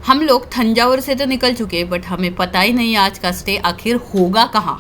हम लोग थंजावुर से तो निकल चुके, बट हमें पता ही नहीं आज का स्टे आखिर होगा कहाँ।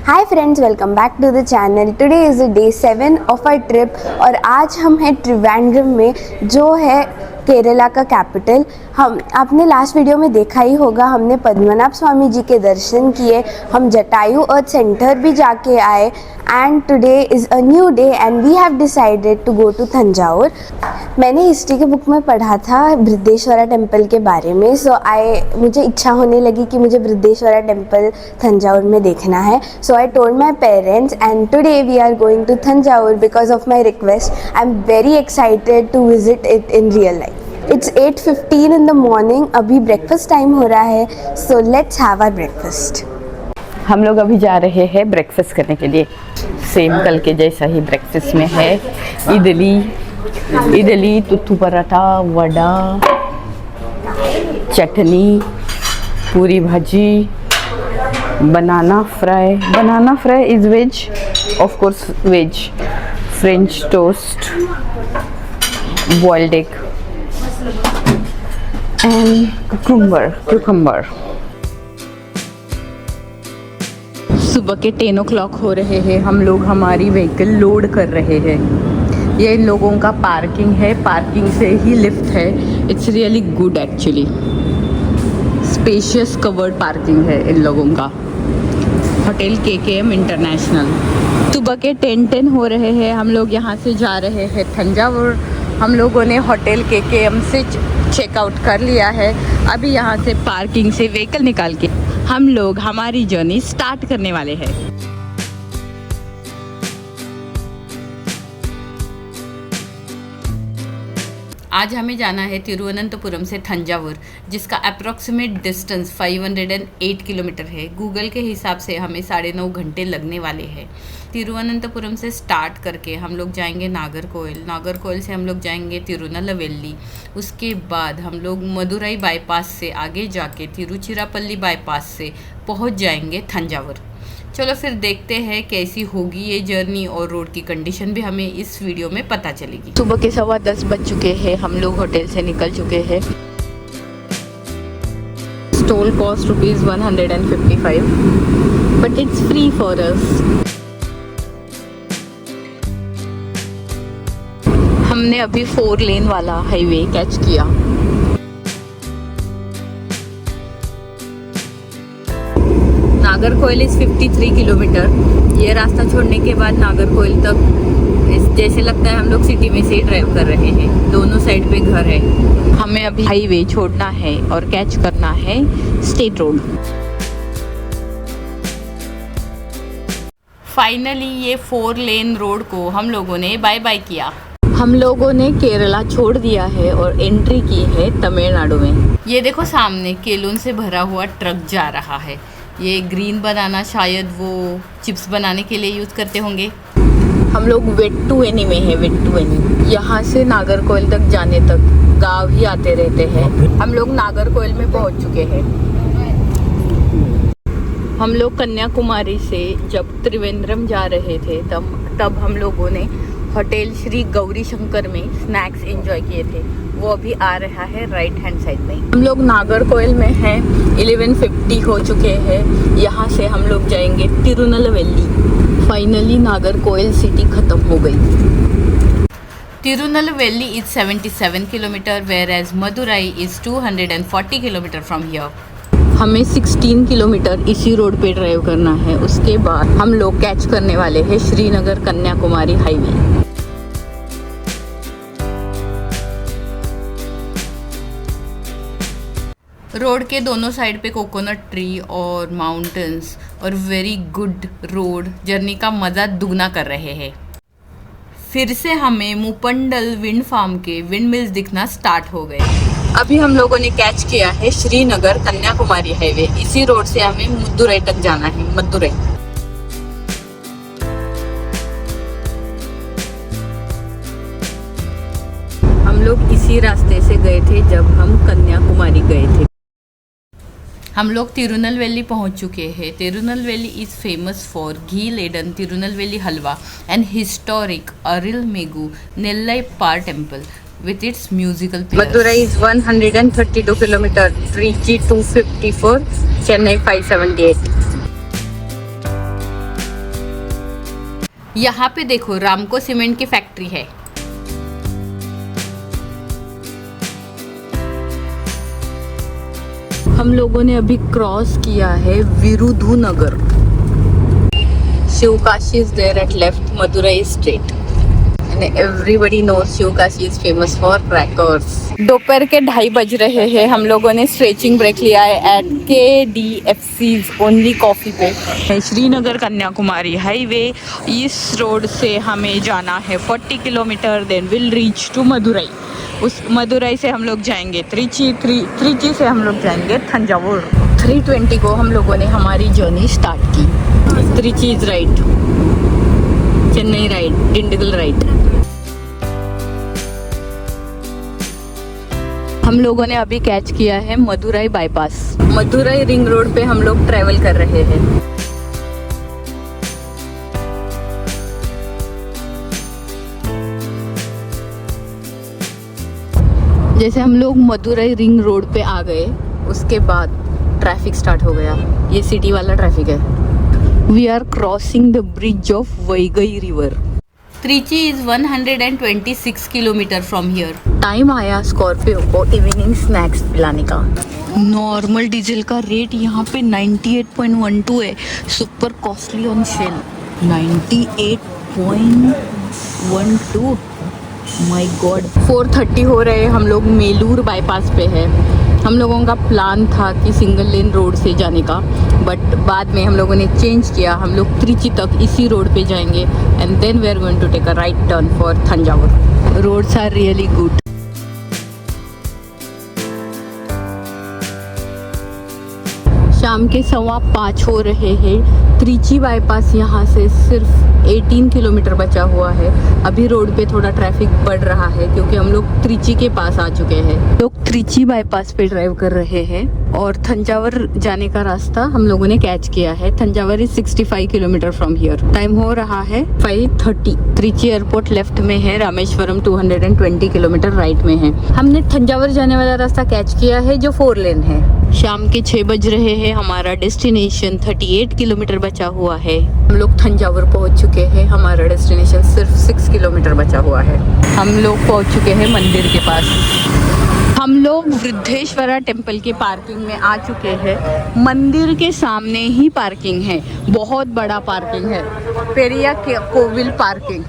Hi friends, welcome back to the channel. Today is day 7 of our trip और आज हम हैं त्रिवेंद्रम में, जो है केरला का कैपिटल। हम आपने लास्ट वीडियो में देखा ही होगा, हमने पद्मनाभ स्वामी जी के दर्शन किए, हम जटायु अर्थ सेंटर भी जाके आए and today is a new day and we have decided to go to Thanjavur. मैंने हिस्ट्री के बुक में पढ़ा था बृहदेश्वरा टेम्पल के बारे में, मुझे इच्छा होने लगी कि मुझे बृहदेश्वरा टेम्पल तंजावुर में देखना है। So I told my parents and today we are going to Thanjavur because of my request. I am very excited to visit it in real life. It's 8:15 in the morning, अभी ब्रेकफास्ट टाइम हो रहा है, so let's have our breakfast. हम लोग अभी जा रहे हैं ब्रेकफास्ट करने के लिए। सेम कल के जैसा ही ब्रेकफास्ट में है idli, तुत्तू paratha, vada, chutney, puri bhaji, banana fry is veg, of course veg, French toast, boiled egg and cucumber। सुबह के 10 o'clock हो रहे हैं। हम लोग हमारी व्हीकल लोड कर रहे हैं। ये इन लोगों का पार्किंग है, पार्किंग से ही लिफ्ट है। It's really good actually, spacious covered parking है इन लोगों का। Hotel KKM international. सुबह के 10 हो रहे हैं। हम लोग यहाँ से जा रहे हैं तंजावुर। हम लोगों ने होटल KKM से चेकआउट कर लिया है। अभी यहाँ से पार्किंग से व्हीकल निकाल के हम लोग हमारी जर्नी स्टार्ट करने वाले हैं। आज हमें जाना है तिरुवनंतपुरम से तंजावुर, जिसका अप्रॉक्सीमेट डिस्टेंस 508 किलोमीटर है। गूगल के हिसाब से हमें 9.5 घंटे लगने वाले हैं। तिरुवनंतपुरम से स्टार्ट करके हम लोग जाएंगे नागरकोइल से हम लोग जाएंगे तिरुनेलवेली। उसके बाद हम लोग मदुरई बाईपास से आगे जाके तिरुचिरापल्ली बाईपास से पहुंच जाएंगे तंजावुर। चलो फिर देखते हैं कैसी होगी ये जर्नी, और रोड की कंडीशन भी हमें इस वीडियो में पता चलेगी। सुबह के 10:15 बज चुके हैं। हम लोग होटल से निकल चुके हैं। Toll cost ₹155, but it's free for us. हमने अभी 4 लेन वाला हाईवे कैच किया। Nagercoil is 53 kilometre. ये रास्ता छोड़ने के बाद नागरकोइल तक जैसे लगता है हम लोग सिटी में से ही ड्राइव कर रहे हैं। दोनों साइड पे घर है। हमें अभी हाईवे छोड़ना है और कैच करना है स्टेट रोड। फाइनली ये 4 लेन रोड को हम लोगों ने बाय बाय किया। हम लोगों ने केरला छोड़ दिया है और एंट्री की है तमिलनाडु में। ये देखो सामने केलोन से भरा हुआ ट्रक जा रहा है। ये ग्रीन बनाना शायद वो चिप्स बनाने के लिए यूज़ करते होंगे। हम लोग वेट्टुवेनी में है। वेट्टुवेनी यहाँ से नागरकोइल तक जाने तक गांव ही आते रहते हैं। हम लोग नागरकोइल में पहुँच चुके हैं। हम लोग कन्याकुमारी से जब त्रिवेंद्रम जा रहे थे तब हम लोगों ने होटल श्री गौरी शंकर में स्नैक्स एंजॉय किए थे। वो अभी आ रहा है राइट हैंड साइड में। हम लोग नागरकोइल में हैं। 11:50 हो चुके हैं। यहाँ से हम लोग जाएंगे तिरुनेलवेली। फाइनली नागरकोइल सिटी खत्म हो गई। Tirunelveli is 77 kilometre, whereas Madurai is 240 kilometre from here. हमें 16 किलोमीटर इसी रोड पे ड्राइव करना है। उसके बाद हम लोग कैच करने वाले हैं श्रीनगर कन्याकुमारी हाईवे। रोड के दोनों साइड पे कोकोनट ट्री और माउंटेन्स और वेरी गुड रोड जर्नी का मज़ा दुगना कर रहे हैं। फिर से हमें मुपंडल विंड फार्म के विंड मिल्स दिखना स्टार्ट हो गए। अभी हम लोगों ने कैच किया है श्रीनगर कन्याकुमारी हाईवे। इसी रोड से हमें मदुरई तक जाना है। मदुरई हम लोग इसी रास्ते से गए थे जब हम कन्याकुमारी गए थे। हम लोग तिरुनेलवेली पहुंच चुके हैं। Tirunelveli is famous for ghee laden Tirunelveli halwa and historic Arulmigu Nellaiappar temple. with its musical pairs. Madurai is 132 kilometer, Trichy 254, Chennai 578. यहाँ पे देखो रामको सीमेंट की फैक्ट्री है। हम लोगों ने अभी क्रॉस किया है Virudhunagar. Sivakasi is there at left, Madurai is straight. And everybody knows Sivakasi is famous for crackers. दोपहर के 2:30 बज रहे हैं। हम लोगों ने स्ट्रेचिंग ब्रेक लिया है एट KDFC's ओनली कॉफी पे। श्रीनगर कन्याकुमारी हाईवे, इस रोड से हमें जाना है 40 kilometre, then will reach to Madurai. उस मदुरई से हम लोग जाएंगे त्रिची से हम लोग जाएंगे थंजावुर। 3:20 को हम लोगों ने हमारी जर्नी स्टार्ट की। Trichy is right, Chennai right, Dindigul right. हम लोगों ने अभी कैच किया है Madurai bypass. Madurai ring road पे हम लोग ट्रैवल कर रहे हैं। जैसे हम लोग मदुरई रिंग रोड पे आ गए, उसके बाद ट्रैफिक स्टार्ट हो गया। ये सिटी वाला ट्रैफिक है। We are crossing the bridge of Vaigai river. Trichy is 126 kilometre from here. Time आया स्कॉर्पियो को इवनिंग स्नैक्स पिलाने का। नॉर्मल डीजल का रेट यहाँ पे 98.12 है, super costly on Shell 98.12। My God. 4:30 हो रहे, हम लोग मेलूर बाईपास पे है। हम लोगों का प्लान था कि सिंगल लेन रोड से जाने का, बट बाद में हम लोगों ने चेंज किया। हम लोग त्रिची तक इसी रोड पे जाएंगे and then we are going to take a right turn for Thanjavur. Roads are really good. शाम के 5:15 हो रहे हैं। त्रिची बाईपास यहाँ से सिर्फ 18 किलोमीटर बचा हुआ है। अभी रोड पे थोड़ा ट्रैफिक बढ़ रहा है क्योंकि हम लोग त्रिची के पास आ चुके हैं। लोग त्रिची बाईपास पे ड्राइव कर रहे हैं और थंजावुर जाने का रास्ता हम लोगों ने कैच किया है। Thanjavur is 65 kilometre from here. Time हो रहा है 5:30। त्रिची एयरपोर्ट लेफ्ट में है, रामेश्वरम 220 किलोमीटर राइट में है। हमने थंजावुर जाने वाला रास्ता कैच किया है जो 4 लेन है। शाम के 6 बज रहे हैं। हमारा डेस्टिनेशन 38 किलोमीटर बचा हुआ है। हम लोग थंजावुर पहुंच चुके हैं। हमारा डेस्टिनेशन सिर्फ 6 किलोमीटर बचा हुआ है। हम लोग पहुंच चुके हैं मंदिर के पास। हम लोग वृद्धेश्वरा टेम्पल के पार्किंग में आ चुके हैं। मंदिर के सामने ही पार्किंग है, बहुत बड़ा पार्किंग है, पेरिया कोविल पार्किंग।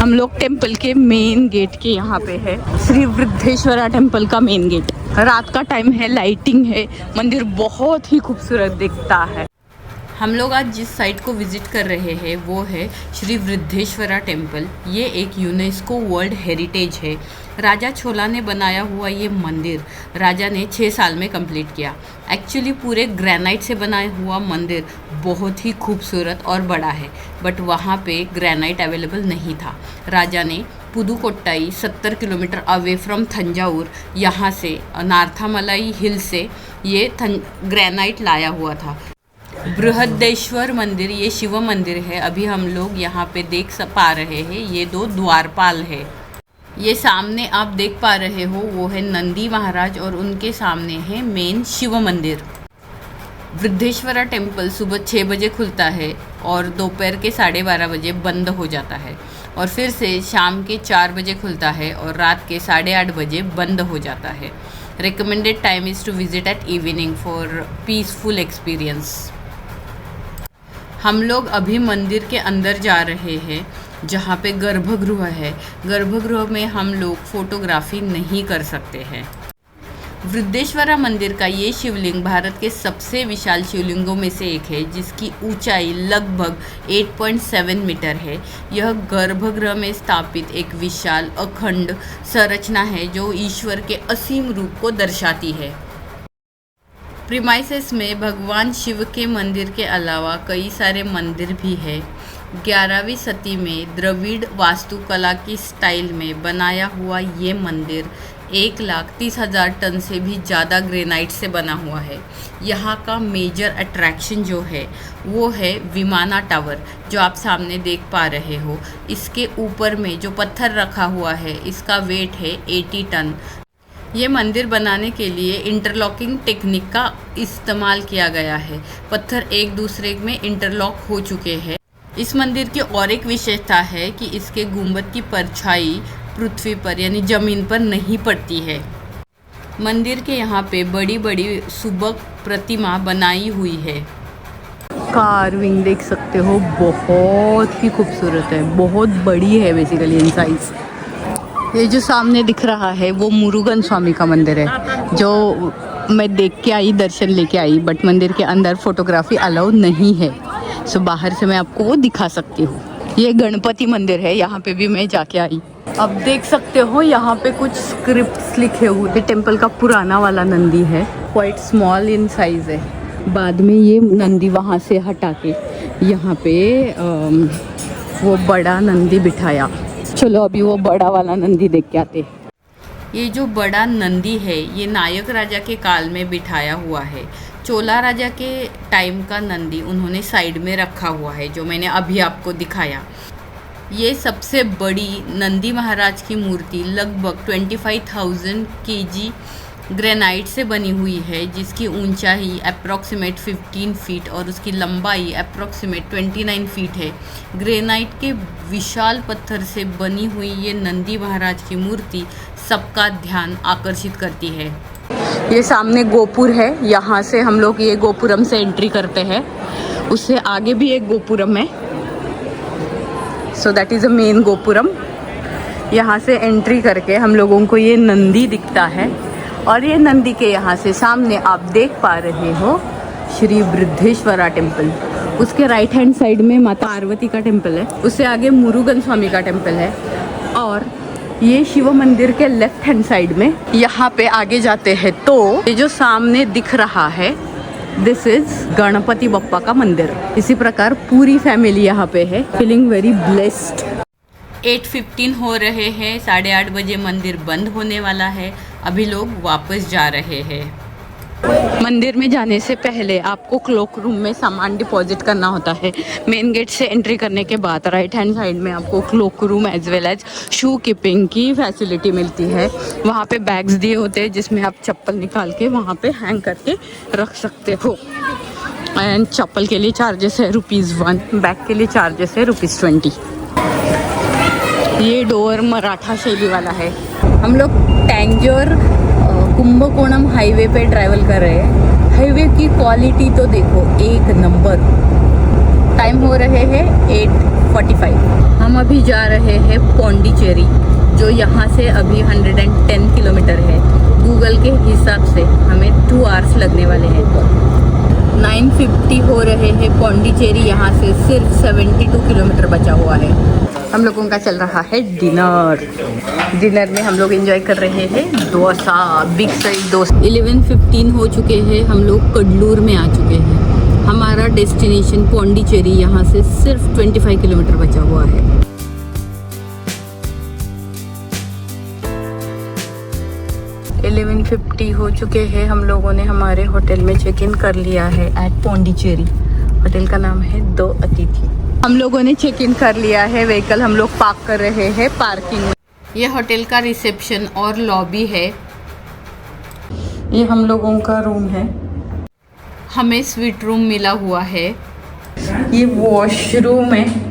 हम लोग टेम्पल के मेन गेट के यहाँ पे है, श्री वृद्धेश्वरा टेम्पल का मेन गेट। रात का टाइम है, लाइटिंग है, मंदिर बहुत ही खूबसूरत दिखता है। हम लोग आज जिस साइट को विजिट कर रहे हैं वो है श्री वृद्धेश्वरा टेम्पल। ये एक यूनेस्को वर्ल्ड हेरिटेज है। राजा छोला ने बनाया हुआ ये मंदिर राजा ने 6 साल में कंप्लीट किया। एक्चुअली पूरे ग्रेनाइट से बनाया हुआ मंदिर बहुत ही खूबसूरत और बड़ा है, बट वहाँ पे ग्रेनाइट अवेलेबल नहीं था। राजा ने पुदुकोट्टाई 70 किलोमीटर अवे फ्रॉम थंजावुर, यहाँ से नार्थामलाई हिल से ये ग्रेनाइट लाया हुआ था। बृहदेश्वर मंदिर ये शिव मंदिर है। अभी हम लोग यहाँ पे देख पा रहे हैं, ये 2 द्वारपाल है। ये सामने आप देख पा रहे हो वो है नंदी महाराज और उनके सामने है मेन शिव मंदिर। वृद्धेश्वरा टेम्पल सुबह 6 बजे खुलता है और दोपहर के 12:30 बजे बंद हो जाता है, और फिर से शाम के 4 बजे खुलता है और रात के 8:30 बजे बंद हो जाता है। Recommended time is to visit at evening for peaceful experience. हम लोग अभी मंदिर के अंदर जा रहे हैं जहाँ पे गर्भगृह है। गर्भगृह में हम लोग फोटोग्राफी नहीं कर सकते हैं। वृद्धेश्वरा मंदिर का ये शिवलिंग भारत के सबसे विशाल शिवलिंगों में से एक है, जिसकी ऊंचाई लगभग 8.7 मीटर है। यह गर्भगृह में स्थापित एक विशाल अखंड संरचना है जो ईश्वर के असीम रूप को दर्शाती है। प्रीमाइसेस में भगवान शिव के मंदिर के अलावा कई सारे मंदिर भी है। 11वीं सदी में द्रविड़ वास्तुकला की स्टाइल में बनाया हुआ ये मंदिर 1,30,000 टन से भी ज़्यादा ग्रेनाइट से बना हुआ है। यहाँ का मेजर अट्रैक्शन जो है वो है विमाना टावर, जो आप सामने देख पा रहे हो। इसके ऊपर में जो पत्थर रखा हुआ है इसका वेट है 80 टन। ये मंदिर बनाने के लिए इंटरलॉकिंग टेक्निक का इस्तेमाल किया गया है। पत्थर एक दूसरे में इंटरलॉक हो चुके हैं। इस मंदिर की और एक विशेषता है कि इसके गुंबद की परछाई पृथ्वी पर यानी ज़मीन पर नहीं पड़ती है। मंदिर के यहाँ पे बड़ी बड़ी सुबक प्रतिमा बनाई हुई है। कार्विंग देख सकते हो, बहुत ही खूबसूरत है, बहुत बड़ी है बेसिकली इन साइज। ये जो सामने दिख रहा है वो मुरुगन स्वामी का मंदिर है, जो मैं देख के आई, दर्शन लेके आई, बट मंदिर के अंदर फोटोग्राफी अलाउ नहीं है। सो बाहर से मैं आपको वो दिखा सकती हूँ। ये गणपति मंदिर है, यहाँ पे भी मैं जाके आई। अब देख सकते हो यहाँ पे कुछ स्क्रिप्ट्स लिखे हुए। टेम्पल का पुराना वाला नंदी है, क्वाइट स्मॉल इन साइज है। बाद में ये नंदी वहाँ से हटा के यहाँ पे वो बड़ा नंदी बिठाया। चलो अभी वो बड़ा वाला नंदी देख के आते। ये जो बड़ा नंदी है ये नायक राजा के काल में बिठाया हुआ है। चोला राजा के टाइम का नंदी उन्होंने साइड में रखा हुआ है, जो मैंने अभी आपको दिखाया। ये सबसे बड़ी नंदी महाराज की मूर्ति लगभग 25,000 केजी ग्रेनाइट से बनी हुई है, जिसकी ऊंचाई अप्रॉक्सीमेट 15 फीट और उसकी लंबाई अप्रॉक्सीमेट 29 फीट है। ग्रेनाइट के विशाल पत्थर से बनी हुई ये नंदी महाराज की मूर्ति सबका ध्यान आकर्षित करती है। ये सामने गोपुर है, यहाँ से हम लोग ये गोपुरम से एंट्री करते हैं। उससे आगे भी एक गोपुरम है, so that is a main gopuram. यहाँ से एंट्री करके हम लोगों को ये नंदी दिखता है, और ये नंदी के यहाँ से सामने आप देख पा रहे हो श्री वृद्धेश्वरा टेम्पल। उसके राइट हैंड साइड में माता पार्वती का टेम्पल है, उससे आगे मुरुगन स्वामी का टेम्पल है, और ये शिव मंदिर के लेफ्ट हैंड साइड में यहाँ पे आगे जाते हैं तो ये जो सामने दिख रहा है दिस इज गणपति बप्पा का मंदिर। इसी प्रकार पूरी फैमिली यहाँ पे है, फीलिंग वेरी ब्लेस्ड। 8:15 हो रहे हैं, 8:30 बजे मंदिर बंद होने वाला है। अभी लोग वापस जा रहे हैं। मंदिर में जाने से पहले आपको क्लॉक रूम में सामान डिपॉजिट करना होता है। मेन गेट से एंट्री करने के बाद राइट हैंड साइड में आपको cloak room as well as shoe keeping की फैसिलिटी मिलती है। वहाँ पे बैग्स दिए होते हैं जिसमें आप चप्पल निकाल के वहाँ पे हैंग करके रख सकते हो। एंड चप्पल के लिए चार्जेस है ₹1, बैग के लिए चार्जेस है ₹20। ये डोर मराठा शैली वाला है। हम लोग टैंजोर कुंभकोणम हाईवे पे ट्रैवल कर रहे हैं। हाईवे की क्वालिटी तो देखो एक नंबर। टाइम हो रहे हैं 8:45। हम अभी जा रहे हैं पौंडीचेरी, जो यहाँ से अभी 110 किलोमीटर है। गूगल के हिसाब से हमें 2 आवर्स लगने वाले हैं। 9:50 हो रहे हैं पौंडीचेरी, यहाँ से सिर्फ 72 किलोमीटर बचा हुआ है। हम लोगों का चल रहा है डिनर। डिनर में हम लोग एंजॉय कर रहे हैं डोसा, बिग साइज डोसा। 11:15 हो चुके हैं, हम लोग कड्लूर में आ चुके हैं। हमारा डेस्टिनेशन पौंडीचेरी यहाँ से सिर्फ 25 किलोमीटर बचा हुआ है। $11:50 हो चुके हैं। हम लोगों ने हमारे होटल में चेक इन कर लिया है एट पौंडीचेरी। होटल का नाम है दो अतिथि। हम लोगों ने चेक इन कर लिया है। व्हीकल हम लोग पार्क कर रहे हैं पार्किंग में। ये होटल का रिसेप्शन और लॉबी है। ये हम लोगों का रूम है। हमें स्वीट रूम मिला हुआ है। ये वॉशरूम है।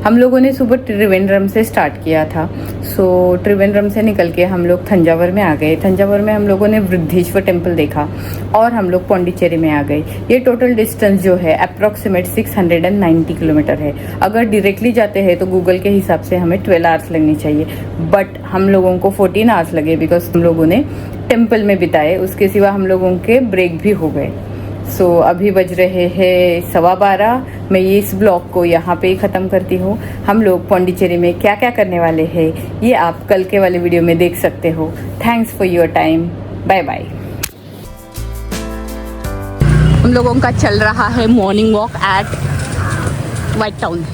हम लोगों ने सुबह त्रिवेंद्रम से स्टार्ट किया था। सो त्रिवेंद्रम से निकल के हम लोग थंजावर में आ गए। थंजावर में हम लोगों ने वृद्धेश्वर टेम्पल देखा और हम लोग पौंडीचेरी में आ गए। ये टोटल डिस्टेंस जो है अप्रॉक्सीमेट 690 किलोमीटर है। अगर डायरेक्टली जाते हैं तो गूगल के हिसाब से हमें 12 आवर्स लगनी चाहिए, बट हम लोगों को 14 आवर्स लगे बिकॉज हम लोगों ने टेम्पल में बिताए। उसके सिवा हम लोगों के ब्रेक भी हो गए। सो अभी बज रहे हैं 12:15। मैं ये इस ब्लॉग को यहाँ पे ही ख़त्म करती हूँ। हम लोग पौंडीचेरी में क्या क्या करने वाले हैं ये आप कल के वाले वीडियो में देख सकते हो। Thanks for your time. Bye bye. हम लोगों का चल रहा है morning walk at White town.